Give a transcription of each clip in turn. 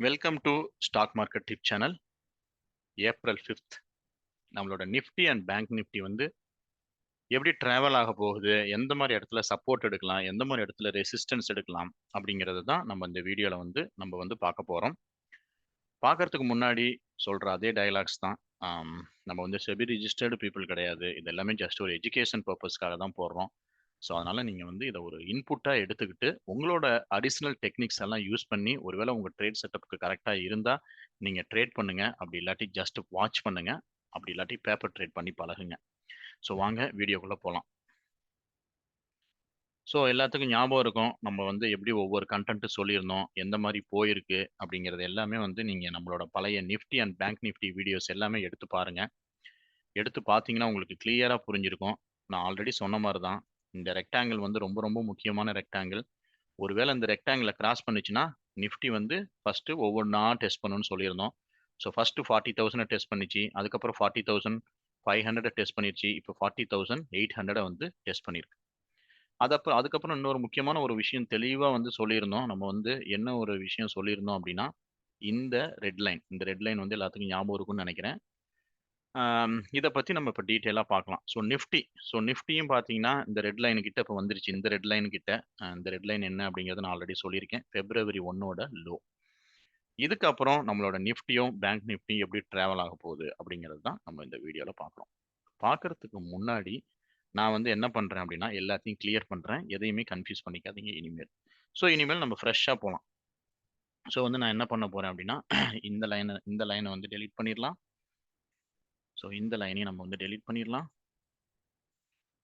Welcome to stock market tip channel. April 5th நம்மளோட Nifty and bank Nifty வந்து எப்படி travel ஆக போகுது, எந்த மாதிரி இடத்துல சப்போர்ட் எடுக்கலாம், எந்த மாதிரி இடத்துல ரெசிஸ்டன்ஸ் எடுக்கலாம் அப்படிங்கிறது தான் நம்ம இந்த வீடியோவில் நம்ம வந்து பார்க்க போகிறோம். பார்க்கறதுக்கு முன்னாடி சொல்கிற அதே டயலாக்ஸ் தான். நம்ம வந்து செபி ரிஜிஸ்டர்டு பீப்புள் கிடையாது. இது எல்லாமே ஜஸ்ட் ஒரு எஜுகேஷன் பர்பஸ்க்காக தான் போடுறோம். ஸோ அதனால் நீங்கள் வந்து இதை ஒரு இன்புட்டாக எடுத்துக்கிட்டு உங்களோட அடிஷ்னல் டெக்னிக்ஸ் எல்லாம் யூஸ் பண்ணி ஒருவேளை உங்கள் ட்ரேட் செட்டப்புக்கு கரெக்டாக இருந்தால் நீங்கள் ட்ரேட் பண்ணுங்கள். அப்படி இல்லாட்டி ஜஸ்ட் வாட்ச் பண்ணுங்கள். அப்படி இல்லாட்டி பேப்பர் ட்ரேட் பண்ணி பழகுங்க. ஸோ வாங்க வீடியோக்குள்ளே போகலாம். ஸோ எல்லாத்துக்கும் ஞாபகம் இருக்கும், நம்ம வந்து எப்படி ஒவ்வொரு கண்டென்ட்டு சொல்லியிருந்தோம், எந்த மாதிரி போயிருக்கு அப்படிங்கிறது எல்லாமே வந்து நீங்கள் நம்மளோட பழைய Nifty and bank Nifty videos எல்லாமே எடுத்து பாருங்கள். எடுத்து பார்த்தீங்கன்னா உங்களுக்கு கிளியராக புரிஞ்சிருக்கும். நான் ஆல்ரெடி சொன்ன மாதிரி தான், இந்த ரெக்டாங்கிள் வந்து ரொம்ப ரொம்ப முக்கியமான ரெக்டாங்கிள். ஒருவேளை இந்த ரெக்டாங்கிளை கிராஸ் பண்ணுச்சுன்னா நிஃப்டி வந்து ஃபஸ்ட்டு ஒவ்வொன்றா டெஸ்ட் பண்ணணும்னு சொல்லியிருந்தோம். ஸோ ஃபஸ்ட்டு 40,000 டெஸ்ட் பண்ணிச்சு, அதுக்கப்புறம் 40,500 டெஸ்ட் பண்ணிருச்சு, இப்போ 40,800 வந்து டெஸ்ட் பண்ணியிருக்கு. அதுக்கப்புறம் இன்னொரு முக்கியமான ஒரு விஷயம் தெளிவாக வந்து சொல்லியிருந்தோம். நம்ம வந்து என்ன ஒரு விஷயம் சொல்லியிருந்தோம் அப்படின்னா, இந்த ரெட் லைன் வந்து எல்லாத்துக்கும் ஞாபகம் இருக்கும்னு நினைக்கிறேன். இதை பற்றி நம்ம இப்போ டீட்டெயிலாக பார்க்கலாம். ஸோ நிஃப்டியும் பார்த்தீங்கன்னா இந்த ரெட் லைன் கிட்ட இப்போ வந்துருச்சு. இந்த ரெட் லைன் கிட்ட இந்த ரெட் லைன் என்ன அப்படிங்கிறத நான் ஆல்ரெடி சொல்லியிருக்கேன். February 1 low. இதுக்கப்புறம் நம்மளோட நிஃப்டியும் பேங்க் நிஃப்டியும் எப்படி ட்ராவல் ஆக போகுது அப்படிங்கிறது தான் நம்ம இந்த வீடியோவில் பார்க்குறோம். பார்க்கறதுக்கு முன்னாடி நான் வந்து என்ன பண்ணுறேன் அப்படின்னா எல்லாத்தையும் கிளியர் பண்ணுறேன். எதையுமே கன்ஃபியூஸ் பண்ணிக்காதீங்க இனிமேல். ஸோ இனிமேல் நம்ம ஃப்ரெஷ்ஷாக போகலாம். ஸோ வந்து நான் என்ன பண்ண போகிறேன் அப்படின்னா இந்த லைனை வந்து டெலீட் பண்ணிடலாம். ஸோ இந்த லைனையும் நம்ம வந்து டெலீட் பண்ணிடலாம்.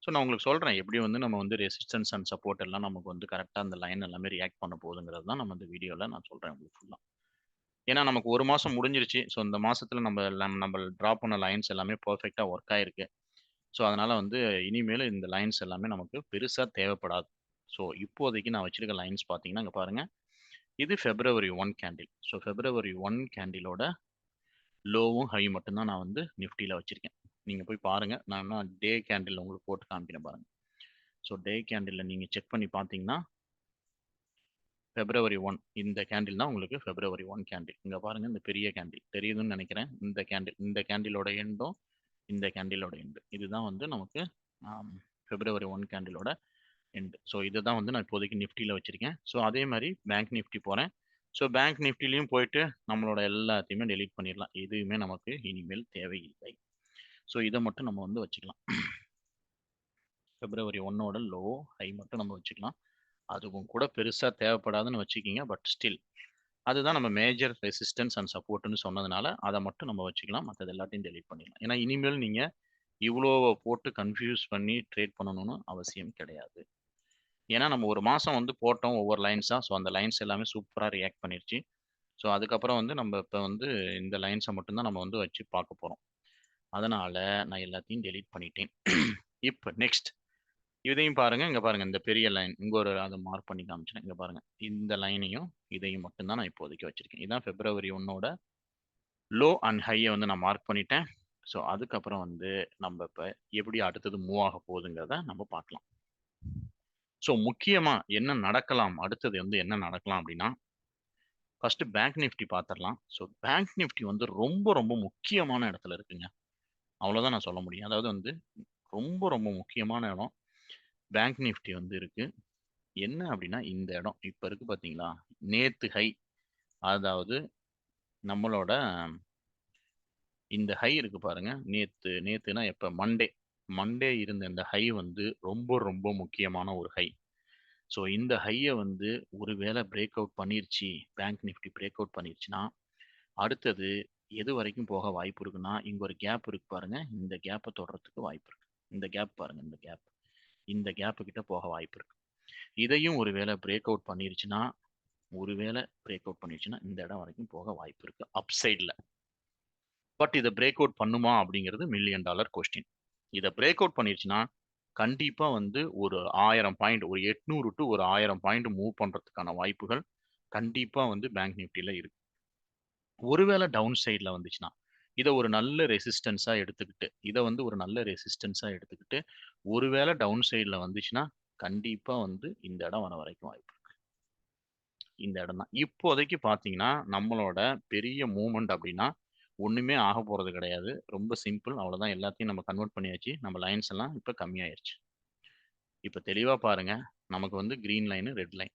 ஸோ நான் உங்களுக்கு சொல்கிறேன் எப்படி வந்து நம்ம வந்து ரெசிஸ்டன்ஸ் அண்ட் சப்போர்ட் எல்லாம் நமக்கு வந்து கரெக்டாக அந்த லைன் எல்லாமே ரியாக்ட் பண்ண போகுதுங்கிறது தான் நம்ம இந்த வீடியோவில் நான் சொல்கிறேன் உங்களுக்கு ஃபுல்லாக. ஏன்னா நமக்கு ஒரு மாதம் முடிஞ்சிருச்சு. ஸோ இந்த மாதத்தில் நம்ம ட்ரா பண்ண லைன்ஸ் எல்லாமே பர்ஃபெக்டாக ஒர்க் ஆயிருக்கு. ஸோ அதனால் வந்து இனிமேல் இந்த லைன்ஸ் எல்லாமே நமக்கு பெருசாக தேவைப்படாது. ஸோ இப்போதைக்கு நான் வச்சிருக்க லைன்ஸ் பார்த்தீங்கன்னா இங்கே பாருங்கள், இது February 1 கேண்டில். ஸோ February 1 கேண்டிலோட லோவும் ஹை மட்டும்தான் நான் வந்து நிஃப்டியில் வச்சுருக்கேன். நீங்கள் போய் பாருங்கள். நான் டே கேண்டில் உங்களுக்கு போட்டு காமிக்கிறேன் பாருங்கள். ஸோ டே கேண்டிலில் நீங்கள் செக் பண்ணி பார்த்தீங்கன்னா February 1 இந்த கேண்டில் தான் உங்களுக்கு February 1 கேண்டில். இங்கே பாருங்கள், இந்த பெரிய கேண்டில் தெரியுதுன்னு நினைக்கிறேன். இந்த கேண்டிலோட எண்டும் இந்த கேண்டிலோட எண்டு இதுதான் வந்து நமக்கு February 1 கேண்டிலோட எண்டு. ஸோ இதுதான் வந்து நான் இப்போதைக்கு நிஃப்டியில் வச்சுருக்கேன். ஸோ அதே மாதிரி பேங்க் நிஃப்டி போகிறேன். ஸோ பேங்க் நிஃப்டிலையும் போயிட்டு நம்மளோட எல்லாத்தையுமே டெலீட் பண்ணிடலாம். எதுவுமே நமக்கு இனிமேல் தேவையில்லை. ஸோ இதை மட்டும் நம்ம வந்து வச்சுக்கலாம். February 1 லோ ஹை மட்டும் நம்ம வச்சுக்கலாம். அதுவும் கூட பெருசாக தேவைப்படாதுன்னு வச்சுக்கிங்க. பட் ஸ்டில் அதுதான் நம்ம மேஜர் ரெசிஸ்டன்ஸ் அண்ட் சப்போர்ட்னு சொன்னதுனால அதை மட்டும் நம்ம வச்சுக்கலாம். மற்றது எல்லாத்தையும் டெலீட் பண்ணிடலாம். ஏன்னா இனிமேல் நீங்கள் இவ்வளோ போட்டு கன்ஃபியூஸ் பண்ணி ட்ரேட் பண்ணணும்னு அவசியம் கிடையாது. ஏன்னா நம்ம ஒரு மாதம் வந்து போட்டோம் ஒவ்வொரு லைன்ஸாக. ஸோ அந்த லைன்ஸ் எல்லாமே சூப்பராக ரியாக்ட் பண்ணிருச்சு. ஸோ அதுக்கப்புறம் வந்து நம்ம இப்போ வந்து இந்த லைன்ஸை மட்டும்தான் நம்ம வந்து வச்சு பார்க்க போகிறோம். அதனால் நான் எல்லாத்தையும் டெலீட் பண்ணிட்டேன். இப்போ நெக்ஸ்ட் இதையும் பாருங்க. இங்கே பாருங்க, இந்த பெரிய லைன் இங்கே ஒரு அதை மார்க் பண்ணி காமிச்சேன். இங்கே பாருங்க, இந்த லைனையும் இதையும் மட்டும்தான் நான் இப்போதைக்கு வச்சிருக்கேன். இதுதான் February 1 லோ அண்ட் ஹையை வந்து நான் மார்க் பண்ணிட்டேன். ஸோ அதுக்கப்புறம் வந்து நம்ம இப்போ எப்படி அடுத்தது மூவ் ஆக போகுதுங்கிறத நம்ம பார்க்கலாம். ஸோ முக்கியமாக என்ன நடக்கலாம், அடுத்தது வந்து என்ன நடக்கலாம் அப்படின்னா, ஃபர்ஸ்ட் பேங்க் நிஃப்டி பார்த்துடலாம். ஸோ பேங்க் நிஃப்டி வந்து ரொம்ப ரொம்ப முக்கியமான இடத்துல இருக்குங்க. அவ்வளோதான் நான் சொல்ல முடியும். அதாவது வந்து ரொம்ப ரொம்ப முக்கியமான இடம் பேங்க் நிஃப்டி வந்து இருக்கு. என்ன அப்படின்னா இந்த இடம் இப்போ இருக்கு பார்த்தீங்களா, நேத்து ஹை. அதாவது நம்மளோட இந்த ஹை இருக்கு பாருங்க, நேத்துனா எப்போ மண்டே இருந்த இந்த ஹை வந்து ரொம்ப ரொம்ப முக்கியமான ஒரு ஹை. ஸோ இந்த ஹையை வந்து ஒருவேளை பிரேக் அவுட் பண்ணிருச்சு, பேங்க் நிஃப்டி பிரேக் அவுட் பண்ணிருச்சுன்னா அடுத்தது எது வரைக்கும் போக வாய்ப்பு இருக்குன்னா, இங்க ஒரு கேப் இருக்கு பாருங்க, இந்த கேப்பை தொடறதுக்கு வாய்ப்பு இருக்கு. இந்த கேப் பாருங்க, இந்த கேப்பு கிட்ட போக வாய்ப்பு இருக்கு. இதையும் ஒருவேளை பிரேக் அவுட் பண்ணிருச்சுன்னா இந்த இடம் வரைக்கும் போக வாய்ப்பு இருக்கு அப் சைடில். பட் இதை பிரேக் அவுட் பண்ணுமா அப்படிங்கிறது $1 மில்லியன் கொஸ்டின். இதை பிரேக் அவுட் பண்ணிருச்சுன்னா கண்டிப்பாக வந்து ஒரு 1000 பாயிண்ட், ஒரு 800 டு ஒரு 1000 பாயிண்ட் மூவ் பண்ணுறதுக்கான வாய்ப்புகள் கண்டிப்பாக வந்து பேங்க் நிஃப்டியில் இருக்கு. ஒருவேளை டவுன் சைடில் வந்துச்சுன்னா இதை ஒரு நல்ல ரெசிஸ்டன்ஸாக எடுத்துக்கிட்டு ஒருவேளை டவுன் சைடில் வந்துச்சுன்னா கண்டிப்பாக வந்து இந்த இடம் வர வரைக்கும் வாய்ப்பு இருக்கு. இந்த இடம் தான். இப்போதைக்கு பார்த்தீங்கன்னா, நம்மளோட பெரிய மூவ்மெண்ட் அப்படின்னா, ஒண்ணுமே ஆகப் போறது கிடையாது. ரொம்ப சிம்பிள். அவ்வளோதான். எல்லாத்தையும் நம்ம கன்வெர்ட் பண்ணியாச்சு. நம்ம லைன்ஸ் எல்லாம் இப்ப கம்மியாயிருச்சு. இப்ப தெளிவா பாருங்க. நமக்கு வந்து green line, red line.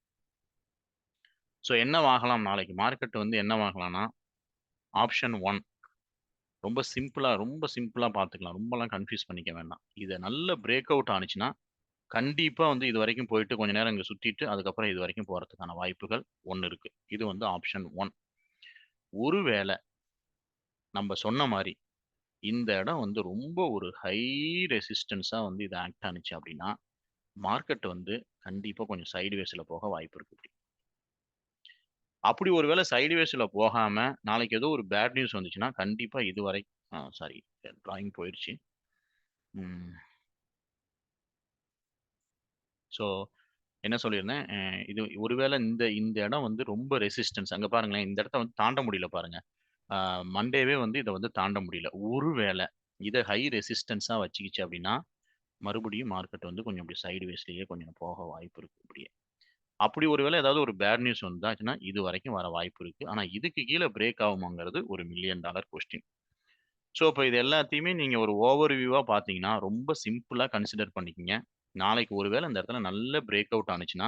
So என்னவாகலாம் நாளைக்கு மார்க்கெட் வந்து என்னவாகலாம்னா, ஆப்ஷன் 1 ரொம்ப சிம்பிளா பார்த்துக்கலாம். ரொம்பலாம் கன்ஃப்யூஸ் பண்ணிக்க வேண்டாம். இத நல்ல பிரேக் அவுட் ஆனுச்சுன்னா, கண்டிப்பா வந்து இதுவரைக்கும் போயிட்டு கொஞ்ச நேரம் இங்க சுத்திட்டு, அதுக்கப்புறம் இதுவரைக்கும் போறதுக்கான வாய்ப்புகள் 1 இருக்கு. இது வந்து ஆப்ஷன் 1. ஒருவேள நம்ப சொன்ன மாரி, இந்த இடம் வந்து ரொம்ப ஒரு ஹை ரெசிஸ்டன்ஸா வந்து இது ஆக்ட் ஆனுச்சு அப்டின்னா, மார்க்கெட் வந்து கண்டிப்பா கொஞ்சம் சைட்வேஸ்ல போக வாய்ப்பு இருக்கு. அப்படி ஒரு வேள சைட்வேஸ்ல போகாம, நாளைக்கு ஏதோ ஒரு பேட் நியூஸ் வந்துச்சுன்னா, கண்டிப்பா இதுவரை சாரி டிராயிங் போயிருச்சு. ம். ஸோ என்ன சொல்லியிருந்தேன், இது ஒருவேள இந்த இந்த இடம் வந்து ரொம்ப ரெசிஸ்டன்ஸ் அங்க பாருங்களேன், இந்த இடத்த வந்து தாண்ட முடியல பாருங்க. ஆ மண்டேவே வந்து இத வந்து தாண்ட முடியல. ஒருவேள இத ஹை ரெசிஸ்டன்ஸா வச்சுக்கிச்சு அப்டின்னா, மறுபடியும் மார்க்கெட் வந்து கொஞ்சம் இப்டி சைட்வேஸ்லயே கொஞ்சம் போக வாய்ப்பு இருக்கு இப்டியே. அப்படி ஒரு வேள ஏதாவது ஒரு பேட் நியூஸ் வந்தாச்சுன்னா, இதுவரைக்கும் வர வாய்ப்பு இருக்கு. ஆனா இதுக்கு கீழ பிரேக் ஆகுமாங்கிறது ஒரு $1,000,000 கொஸ்டின். ஸோ, இப்ப இது எல்லாத்தையுமே நீங்க ஒரு ஓவர் வியூவா பார்த்தீங்கன்னா, ரொம்ப சிம்பிளா கன்சிடர் பண்ணிக்கங்க. நாளைக்கு ஒரு வேள இந்த இடத்துல நல்ல பிரேக் அவுட் ஆனுச்சுன்னா,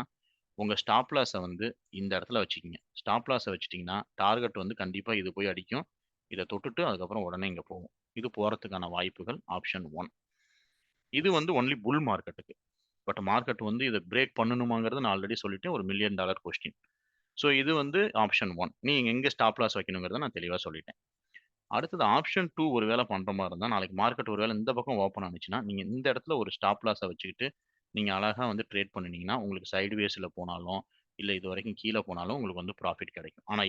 உங்க ஸ்டாப் லாஸ வந்து இந்த இடத்துல வச்சுக்கங்க. ஸ்டாப் லாஸ வச்சுட்டீங்கன்னா, டார்கெட் வந்து கண்டிப்பா இது போய் அடிக்கும். இத தொட்டுட்டு அதுக்கப்புறம் உடனே இங்க போகும். இது போறதுக்கான வாய்ப்புகள் ஆப்ஷன் 1. இது வந்து ஒன்லி புல் மார்க்கெட்டுக்கு. பட் மார்க்கெட் வந்து இத பிரேக் பண்ணணுமாங்கிறத நான் ஆல்ரெடி சொல்லிட்டேன். ஒரு $1,000,000 கொஸ்டின். ஸோ இது வந்து ஆப்ஷன் 1. நீங்க எங்க ஸ்டாப் லாஸ் வைக்கணுங்கிறத நான் தெளிவா சொல்லிட்டேன். அடுத்தது ஆப்ஷன் 2 ஒரு வேள பண்ற மாரி இருந்தா, நாளைக்கு மார்க்கெட் ஒரு வேள இந்த பக்கம் ஓப்பன் ஆனுச்சுன்னா, நீங்க இந்த இடத்துல ஒரு ஸ்டாப் லாஸ வச்சுக்கிட்டு, நீங்க அழகா வந்து ட்ரேட் பண்ணுனீங்கன்னா, உங்களுக்கு சைட்வேஸ்ல போனாலும், இல்ல இதுவரைக்கும் கீழ போனாலும் உங்களுக்கு வந்து ப்ராஃபிட் கிடைக்கும். ஆனா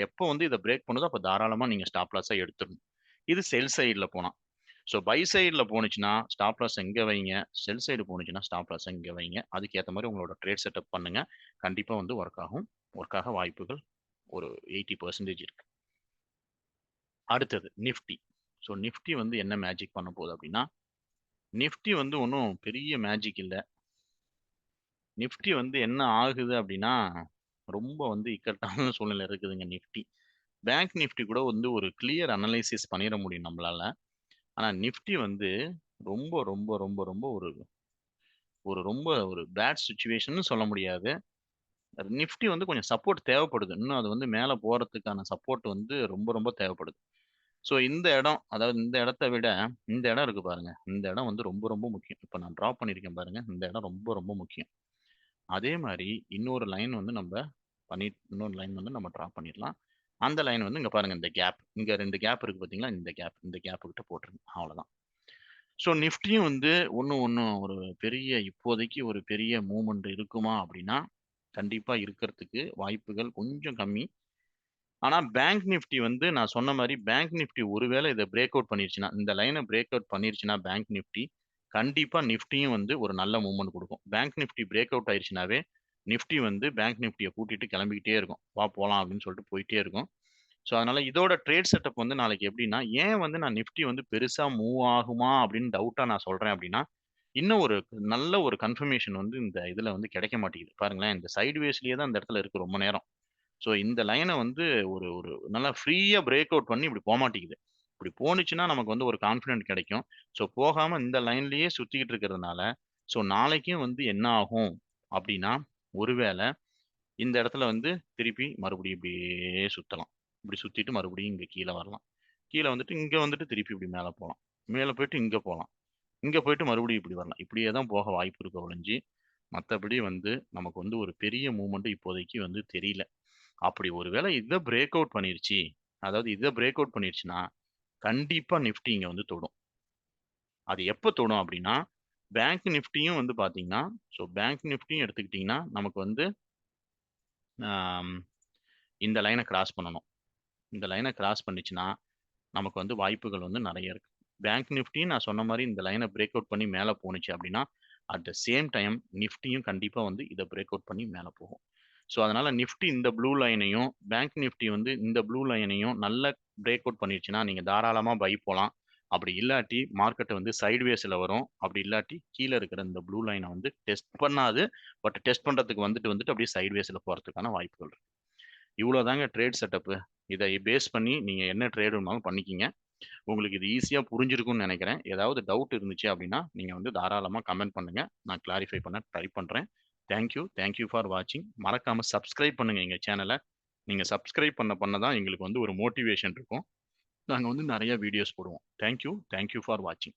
எப்போ வந்து இத பிரேக் பண்ணுதோ, அப்ப தாராளமா நீங்க ஸ்டாப் லாஸ எடுத்துறணும். இது செல் சைட்ல போனா. ஸோ பை சைட்ல போனுச்சுன்னா, ஸ்டாப் லாஸ் எங்க வைங்க, செல் சைடு போனுச்சுன்னா, ஸ்டாப் லாஸ இங்க வைங்க. அதுக்கு ஏத்த மாரி உங்களோட ட்ரேட் செட்டப் பண்ணுங்க. கண்டிப்பா வந்து வொர்க் ஆகும். வொர்க் ஆக வாய்ப்புகள் ஒரு 80% இருக்கு. அடுத்தது நிஃப்டி. ஸோ நிஃப்டி வந்து என்ன மேஜிக் பண்ண போகுது அப்டின்னா, நிஃப்டி வந்து ஒண்ணும் பெரிய மேஜிக் இல்ல. நிஃப்டி வந்து என்ன ஆகுது அப்டின்னா, ரொம்ப வந்து இக்கட்டான சூழ்நிலை இருக்குதுங்க நிஃப்டி. பேங்க் நிஃப்டி கூட வந்து ஒரு கிளியர் அனலைசிஸ் பண்ணிற முடியும் நம்மளால. ஆனா நிஃப்டி வந்து ரொம்ப, ரொம்ப, ரொம்ப, ரொம்ப ஒரு ரொம்ப பேட் சிச்சுவேஷன்னு சொல்ல முடியாது. நிஃப்டி வந்து கொஞ்சம் சப்போர்ட் தேவைப்படுது. இன்னும் அது வந்து மேல போறதுக்கான சப்போர்ட் வந்து ரொம்ப, ரொம்ப தேவைப்படுது. ஸோ இந்த இடம், அதாவது இந்த இடத்த விட, இந்த இடம் இருக்கு பாருங்க. இந்த இடம் வந்து ரொம்ப, ரொம்ப முக்கியம். இப்ப நான் டிரா பண்ணியிருக்கேன் பாருங்க. இந்த இடம் ரொம்ப, ரொம்ப முக்கியம். அதே மாரி இன்னொரு லைன் வந்து இன்னொரு லைன் வந்து நம்ம டிரா பண்ணிடலாம். அந்த லைன் வந்து இங்க பாருங்க இந்த கேப். இங்க 2 கேப் இருக்கு பார்த்தீங்களா? இந்த கேப் கிட்ட போட்டுருங்க. அவ்வளோதான். ஸோ நிஃப்டியும் வந்து ஒண்ணும் ஒரு இப்போதைக்கு ஒரு பெரிய மூவ்மெண்ட் இருக்குமா? அப்படின்னா, கண்டிப்பா இருக்கறதுக்கு வாய்ப்புகள் கொஞ்சம் கம்மி. ஆனா பேங்க் நிஃப்டி வந்து நான் சொன்ன மாரி பேங்க் நிஃப்டி ஒருவேளை இத பிரேக் அவுட் பண்ணிருச்சுன்னா, இந்த லைன பிரேக் அவுட் பண்ணிருச்சுன்னா பேங்க் நிஃப்டி, கண்டிப்பா நிஃப்டியும் வந்து ஒரு நல்ல மூவ்மெண்ட் குடுக்கும். பேங்க் நிஃப்டி பிரேக் அவுட் ஆயிருச்சுனாவே, நிஃப்டி வந்து பேங்க் நிஃப்டிய கூட்டிட்டு கிளம்பிக்கிட்டே இருக்கும். "வா போலாம்" அப்படின்னு சொல்லிட்டு போயிட்டே இருக்கும். ஸோ அதனால இதோட ட்ரேட் செட்டப் வந்து நாளைக்கு எப்படின்னா, ஏன் வந்து நான் நிஃப்டி வந்து பெருசா மூவ் ஆகுமா அப்படின்னு டவுட்டா நான் சொல்றேன் அப்படின்னா, இன்னும் ஒரு நல்ல ஒரு கன்ஃபர்மேஷன் வந்து இந்த இதுல வந்து கிடைக்க மாட்டேங்குது. பாருங்களேன், இந்த சைட்வேஸ்லயே தான் இந்த இடத்துல இருக்கு ரொம்ப நேரம். ஸோ இந்த லைன வந்து ஒரு ஒரு நல்லா ஃப்ரீயா பிரேக் அவுட் பண்ணி இப்படி போமாட்டேங்குது. இப்படி போனுச்சுன்னா நமக்கு வந்து ஒரு கான்ஃபிடென்ட் கிடைக்கும். ஸோ போகாம இந்த லைன்லயே சுத்திக்கிட்டு இருக்கிறதுனால, ஸோ நாளைக்கும் வந்து என்ன ஆகும் அப்படின்னா, ஒருவேள இந்த இடத்துல வந்து திருப்பி மறுபடியும் இப்படியே சுத்தலாம். இப்படி சுத்திட்டு மறுபடியும் இங்க கீழ வரலாம். கீழ வந்துட்டு இங்க வந்துட்டு திருப்பி இப்படி மேல போலாம். மேல போயிட்டு இங்க போலாம். இங்க போயிட்டு மறுபடியும் இப்படி வரலாம். இப்படியே தான் போக வாய்ப்பு இருக்க ஒழிஞ்சு, மத்தபடி வந்து நமக்கு வந்து ஒரு பெரிய மூவ்மெண்ட் இப்போதைக்கு வந்து தெரியல. அப்படி ஒரு வேளை இத பிரேக் அவுட் பண்ணிருச்சு. அதாவது இத பிரேக் அவுட் பண்ணிருச்சுன்னா, கண்டிப்பா நிஃப்டி இங்க வந்து தொடும். அது எப்ப தொடும் அப்படின்னா, பேங்க் நிஃப்டியும் வந்து பார்த்தீங்கன்னா, பேங்க் நிஃப்டியும் எடுத்துக்கிட்டீங்கன்னா, நமக்கு வந்து ஆம் இந்த லைன கிராஸ் பண்ணணும். இந்த லைன கிராஸ் பண்ணுச்சுன்னா, நமக்கு வந்து வாய்ப்புகள் வந்து நெறைய இருக்கு. பேங்க் நிஃப்டியும் நான் சொன்ன மாரி இந்த லைன பிரேக் அவுட் பண்ணி மேல போணுச்சு அப்படின்னா, அட் த சேம் டைம் நிஃப்டியும் கண்டிப்பா வந்து இத பிரேக் அவுட் பண்ணி மேல போகும். அதனால நிஃப்டி இந்த ப்ளூ லைனையும், பேங்க் நிஃப்டி வந்து இந்த ப்ளூ லைனையும் நல்லா பிரேக் அவுட் பண்ணிருச்சுன்னா, நீங்க தாராளமா பை போலாம். அப்படி இல்லாட்டி மார்க்கெட் வந்து சைட்வேஸ்ல வரும். அப்படி இல்லாட்டி கீழ இருக்கிற இந்த ப்ளூ லைன வந்து டெஸ்ட் பண்ணாது. பட் டெஸ்ட் பண்றதுக்கு வந்துட்டு அப்படியே சைட்வேஸ்ல போறதுக்கான வாய்ப்புகள் இருக்கு. இவ்வளோதாங்க ட்ரேட் செட்டப்பு. இதை பேஸ் பண்ணி நீங்க என்ன ட்ரேட் வேணாலும் பண்ணிக்கங்க. உங்களுக்கு இது ஈஸியா புரிஞ்சிருக்கும்னு நெனைக்கிறேன். ஏதாவது டவுட் இருந்துச்சு அப்படின்னா, நீங்க வந்து தாராளமா கமெண்ட் பண்ணுங்க. நான் கிளாரிஃபை பண்ண ட்ரை பண்றேன். Thank you. Thank you for வாட்சிங். மறக்காம சப்ஸ்கிரைப் பண்ணுங்க எங்க சேனல. நீங்க சப்ஸ்கிரைப் பண்ண தான் எங்களுக்கு வந்து ஒரு மோட்டிவேஷன் இருக்கும். நாங்க வந்து நெறைய வீடியோஸ் போடுவோம். Thank you. Thank you for வாட்சிங்.